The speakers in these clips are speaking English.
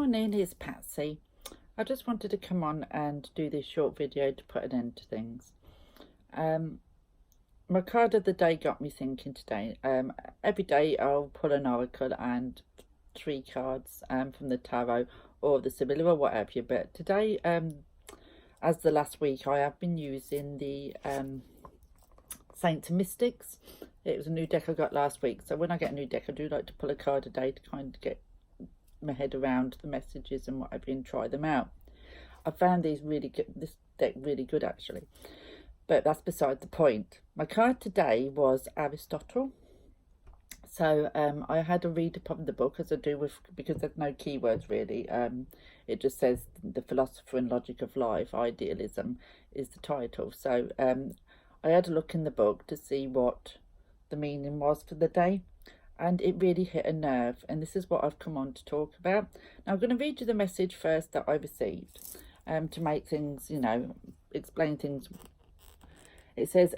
morning, it's Patsy. I just wanted to come on and do this short video to put an end to things. My card of the day got me thinking today. Every day I'll pull an oracle and 3 cards from the tarot or the Sibylla or whatever, but today, as the last week, I have been using the Saints and Mystics. It was a new deck I got last week, so when I get a new deck I do like to pull a card a day to kind of get my head around the messages and whatever and try them out. I found this deck really good actually, but that's beside the point. My card today was Aristotle. So I had a read upon the book, as I do with, because there's no keywords really. It just says the philosopher and logic of life, idealism is the title. So I had a look in the book to see what the meaning was for the day, and it really hit a nerve, and this is what I've come on to talk about. Now I'm going to read you the message first that I received to make things, explain things. It says,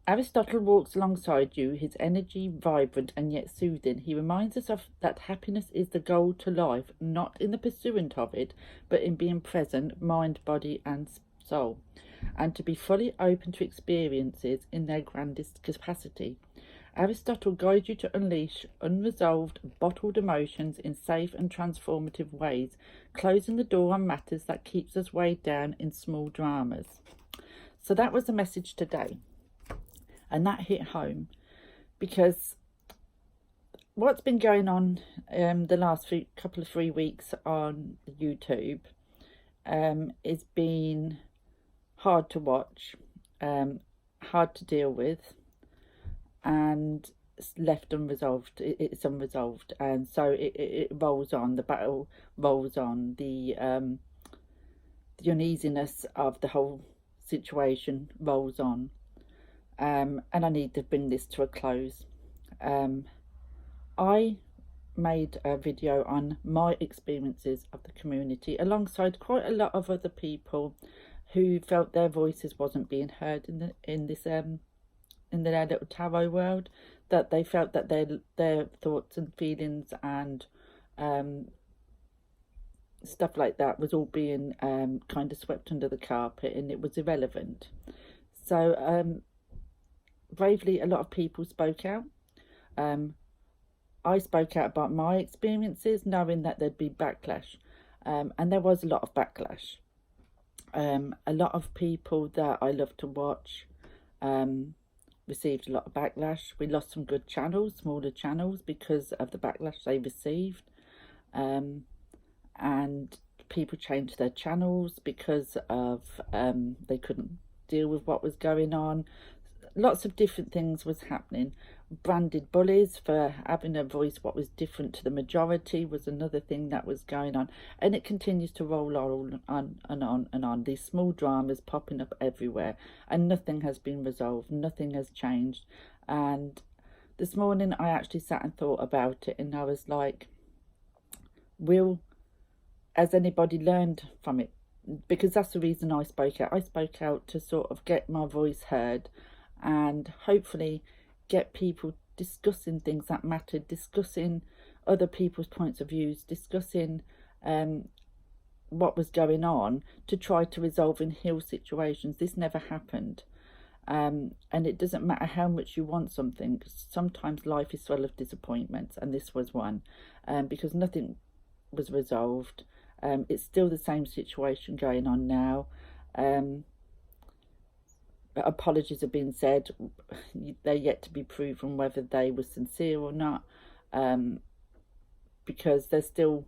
Aristotle walks alongside you, his energy vibrant and yet soothing. He reminds us of that happiness is the goal to life, not in the pursuit of it, but in being present, mind, body and soul, and to be fully open to experiences in their grandest capacity. Aristotle guides you to unleash unresolved, bottled emotions in safe and transformative ways, closing the door on matters that keeps us weighed down in small dramas. So that was the message today, and that hit home because what's been going on the last couple of 3 weeks on YouTube has been hard to watch, hard to deal with, and left unresolved. It's unresolved, and so it rolls on. The battle rolls on. The uneasiness of the whole situation rolls on, and I need to bring this to a close. I made a video on my experiences of the community alongside quite a lot of other people who felt their voices wasn't being heard in their little tarot world, that they felt that their thoughts and feelings and stuff like that was all being kind of swept under the carpet and it was irrelevant. So bravely a lot of people spoke out. I spoke out about my experiences, knowing that there'd be backlash, and there was a lot of backlash. A lot of people that I love to watch received a lot of backlash. We lost some good channels, smaller channels, because of the backlash they received, and people changed their channels because of they couldn't deal with what was going on. Lots of different things was happening. Branded bullies for having a voice what was different to the majority was another thing that was going on, and it continues to roll on and on and on. These small dramas popping up everywhere, and nothing has been resolved, nothing has changed. And this morning I actually sat and thought about it, and I was like, has anybody learned from it? Because that's the reason I spoke out. I spoke out to sort of get my voice heard and hopefully get people discussing things that matter, discussing other people's points of views, discussing what was going on to try to resolve and heal situations. This never happened, and it doesn't matter how much you want something. Sometimes life is full of disappointments, and this was one, because nothing was resolved. It's still the same situation going on now. Apologies have been said. They're yet to be proven whether they were sincere or not, because there's still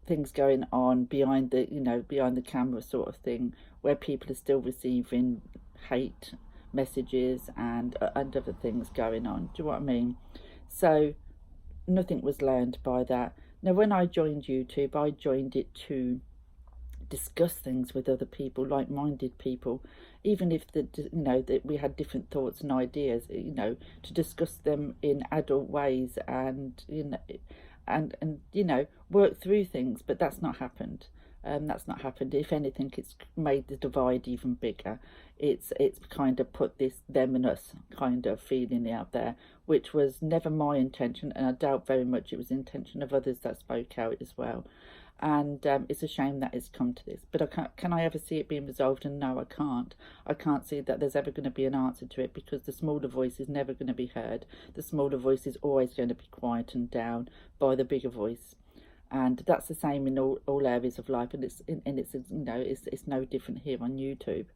things going on behind the camera sort of thing, where people are still receiving hate messages and other things going on. Do you know what I mean? So nothing was learned by that. Now, when I joined YouTube, I joined it to discuss things with other people, like-minded people, even if that we had different thoughts and ideas, to discuss them in adult ways and work through things. But that's not happened. That's not happened. If anything, it's made the divide even bigger. It's kind of put this them and us kind of feeling out there, which was never my intention, and I doubt very much it was the intention of others that spoke out as well. and it's a shame that it's come to this. But can I ever see it being resolved? And no, I can't. I can't see that there's ever going to be an answer to it, because the smaller voice is never going to be heard. The smaller voice is always going to be quietened down by the bigger voice. And that's the same in all areas of life, and it's it's no different here on YouTube,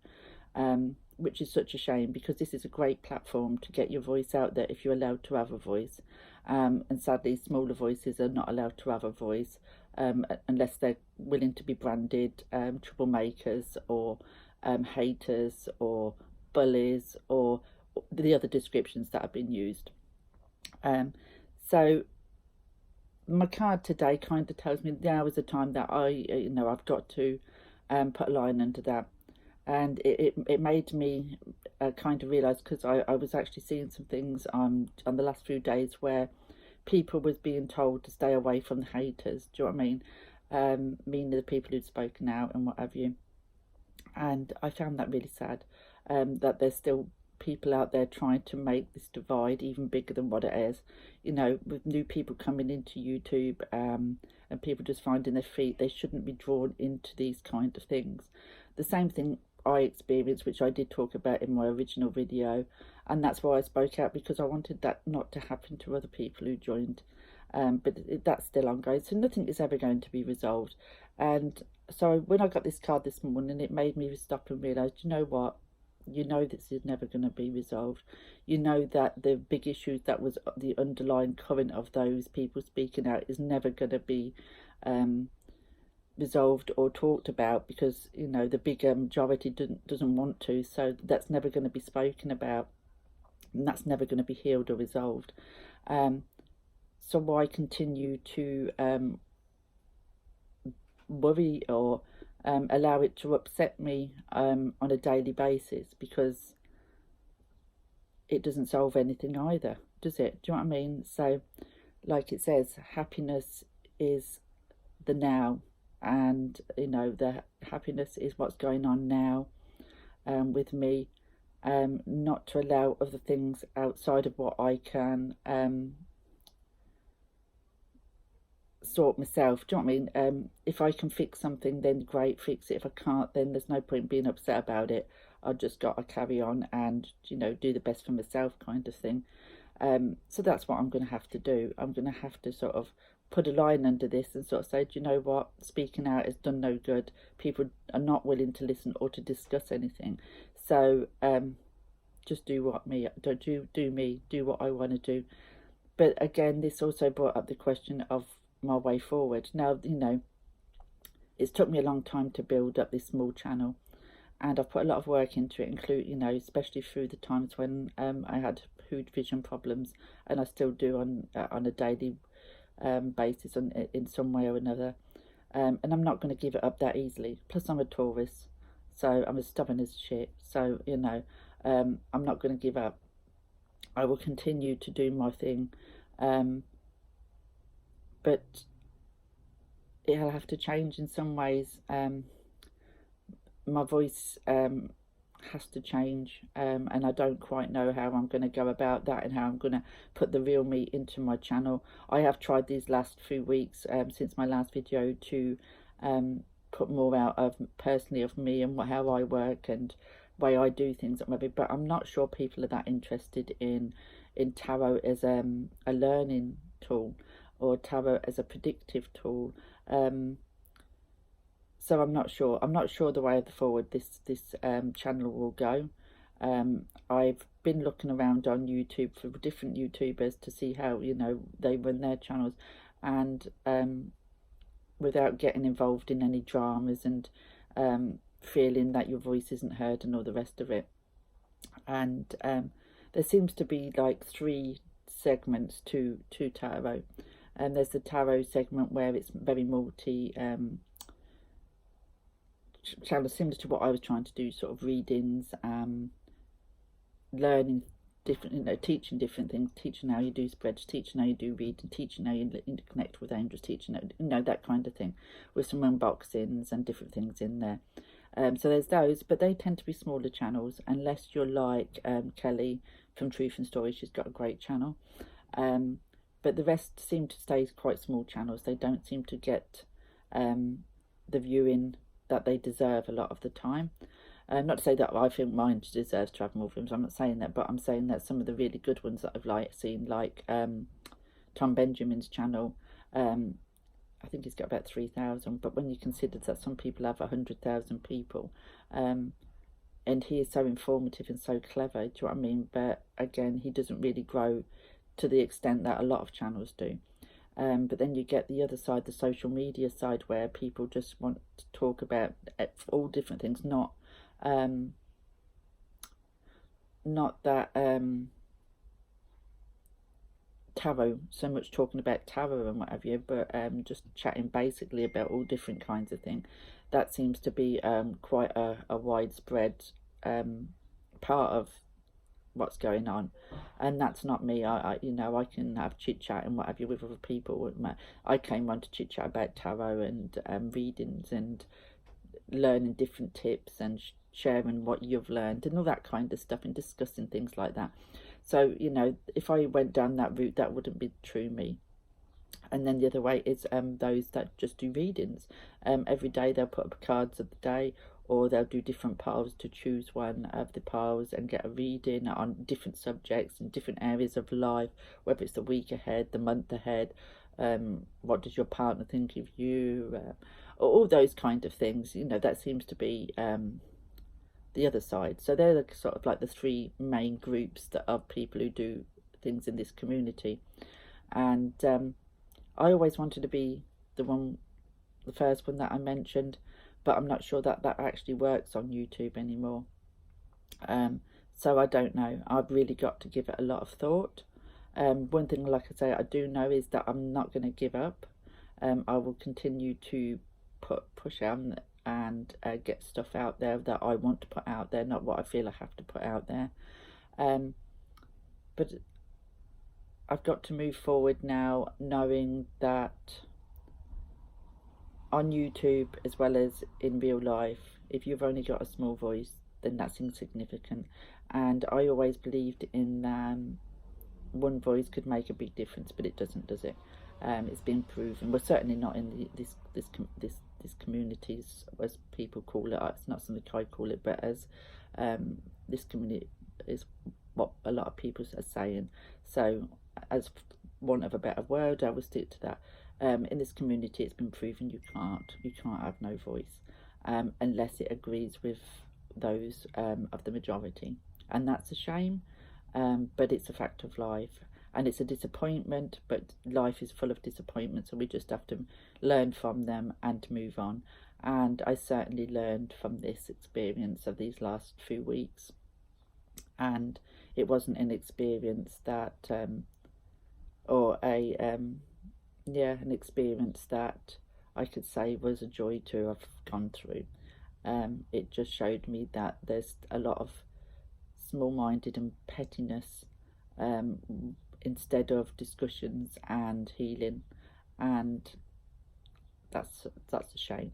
which is such a shame, because this is a great platform to get your voice out there if you're allowed to have a voice. And sadly, smaller voices are not allowed to have a voice, unless they're willing to be branded troublemakers, or haters, or bullies, or the other descriptions that have been used. So my card today kind of tells me now is the time that I've got to put a line under that. And it made me kind of realise, because I was actually seeing some things on the last few days where people was being told to stay away from the haters. Do you know what I mean? Meaning the people who'd spoken out and what have you. And I found that really sad, that there's still people out there trying to make this divide even bigger than what it is. With new people coming into YouTube, and people just finding their feet, they shouldn't be drawn into these kind of things. The same thing I experienced, which I did talk about in my original video, and that's why I spoke out, because I wanted that not to happen to other people who joined. But that's still ongoing, so nothing is ever going to be resolved. And so when I got this card this morning, it made me stop and realise, you know what, this is never going to be resolved. That the big issues that was the underlying current of those people speaking out is never going to be resolved or talked about, because the bigger majority doesn't want to. So that's never going to be spoken about, and that's never going to be healed or resolved. So why continue to worry or allow it to upset me on a daily basis? Because it doesn't solve anything either, does it? Do you know what I mean? So like it says, happiness is the now, and the happiness is what's going on now with me, not to allow other things outside of what I can sort myself. Do you know what I mean? If I can fix something, then great, fix it. If I can't, then there's no point being upset about it. I've just got to carry on and do the best for myself, kind of thing. So that's what I'm going to have to do. I'm going to have to sort of put a line under this and sort of say, do you know what, speaking out has done no good. People are not willing to listen or to discuss anything. So just do what me, do what I want to do. But again, this also brought up the question of my way forward. Now, it's took me a long time to build up this small channel, and I've put a lot of work into it, especially through the times when I had huge vision problems, and I still do on a daily basis in some way or another. And I'm not going to give it up that easily. Plus, I'm a Taurus, so I'm as stubborn as shit. So, I'm not going to give up. I will continue to do my thing. But it'll have to change in some ways. My voice has to change, and I don't quite know how I'm going to go about that, and how I'm going to put the real me into my channel. I have tried these last few weeks since my last video to put more out of personally of me and how I work and way I do things, but I'm not sure people are that interested in tarot as a learning tool, or tarot as a predictive tool. So I'm not sure the way forward this channel will go. I've been looking around on YouTube for different YouTubers to see how they run their channels, and without getting involved in any dramas and feeling that your voice isn't heard and all the rest of it. And there seems to be like 3 segments to tarot. And there's the tarot segment where it's very multi channel, similar to what I was trying to do, sort of readings, learning different, teaching different things, teaching how you do spreads, teaching how you do reading, teaching how you connect with angels, teaching that kind of thing, with some unboxings and different things in there. So there's those, but they tend to be smaller channels, unless you're like Kelly from Truth and Story. She's got a great channel. But the rest seem to stay quite small channels. They don't seem to get the viewing that they deserve a lot of the time. Not to say that I think mine deserves to have more films, I'm not saying that, but I'm saying that some of the really good ones that I've seen, like Tom Benjamin's channel, I think he's got about 3,000, but when you consider that some people have 100,000 people, and he is so informative and so clever, do you know what I mean? But again, he doesn't really grow to the extent that a lot of channels do. But then you get the other side, the social media side, where people just want to talk about all different things, not that tarot, so much talking about tarot and what have you, but just chatting basically about all different kinds of things. That seems to be quite a widespread part of what's going on, and that's not me. I you know, I can have chit chat and what have you with other people. I came on to chit chat about tarot and readings and learning different tips and sharing what you've learned and all that kind of stuff and discussing things like that. So, you know, if I went down that route, that wouldn't be true me. And then the other way is those that just do readings. Every day they'll put up cards of the day, or they'll do different piles to choose one of the piles and get a reading on different subjects in different areas of life, whether it's the week ahead, the month ahead, what does your partner think of you, all those kind of things. You know, that seems to be the other side. So they're sort of like the three main groups that of people who do things in this community. And I always wanted to be the first one that I mentioned, but I'm not sure that actually works on YouTube anymore. So I don't know. I've really got to give it a lot of thought. One thing, like I say, I do know is that I'm not going to give up. I will continue to push out and get stuff out there that I want to put out there, not what I feel I have to put out there. But I've got to move forward now, knowing that on YouTube as well as in real life, if you've only got a small voice, then that's insignificant. And I always believed in one voice could make a big difference, but it doesn't, does it? It's been proven. We're certainly not in this communities, as people call it. It's not something I call it, but as this community is what a lot of people are saying. So, as want of a better word, I will stick to that. In this community, it's been proven you can't have no voice unless it agrees with those of the majority, and that's a shame. But it's a fact of life, and it's a disappointment, but life is full of disappointments, so we just have to learn from them and move on. And I certainly learned from this experience of these last few weeks, and it wasn't an experience that an experience that I could say was a joy to have gone through. It just showed me that there's a lot of small-minded and pettiness instead of discussions and healing, and that's a shame.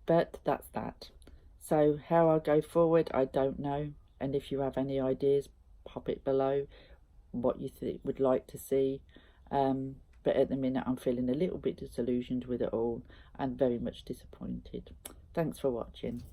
But that's that. So how I'll go forward, I don't know. And if you have any ideas, pop it below what you would like to see. But at the minute, I'm feeling a little bit disillusioned with it all and very much disappointed. Thanks for watching.